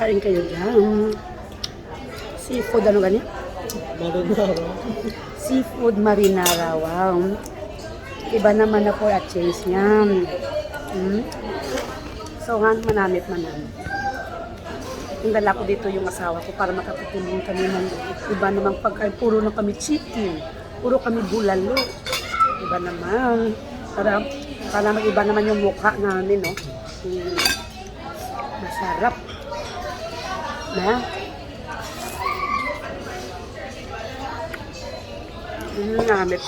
Kain kayo dyan. Seafood, ano ganyan? Marinara. Seafood marinara, wow. Iba naman na po at change niyan. So, manamit. Yung dala ko dito yung asawa ko para makapagpulong kami ng iba namang pagkain. Puro na kami chicken. Puro kami bulalo. Iba naman. Para mag-iba naman yung mukha namin, no? Masarap. Na? Namit.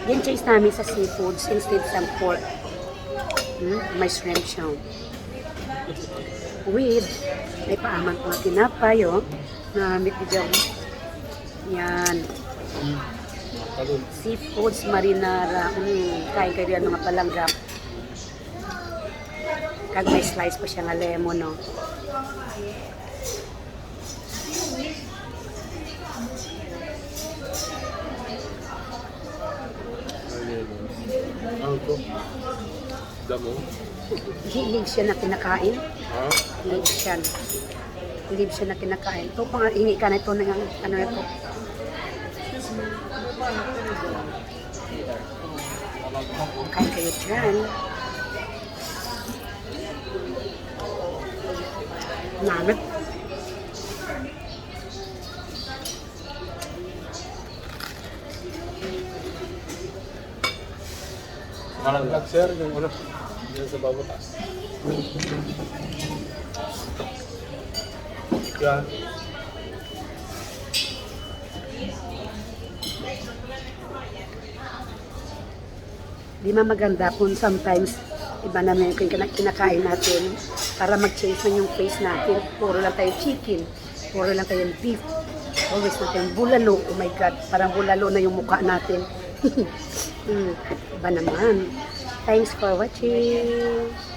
Yung choice namin sa seafoods instead sa pork. May shrimp siya. With, may paaman ko na tinapay, oh. Namit dyan. Yan. Seafoods marinara. Kain kayo yan mga palanggap. Kag may slice pa siya ng lemon, no? Ano to? Damo? Hilig siya na kinakain. Ha? Hilig siya na kinakain. Ito pang hingi ka na ito ng ano ito. Kain kayo dyan. Namit. Malangkat sir, yung ano, yung sa babutas. Yan. Di maganda kung sometimes iba naman yung kinakain natin para mag-change na yung face natin. Puro lang tayo chicken, puro lang tayo beef, always na tayong bulalo. Oh my God, parang bulalo na yung mukha natin. Iba naman. Thanks for watching.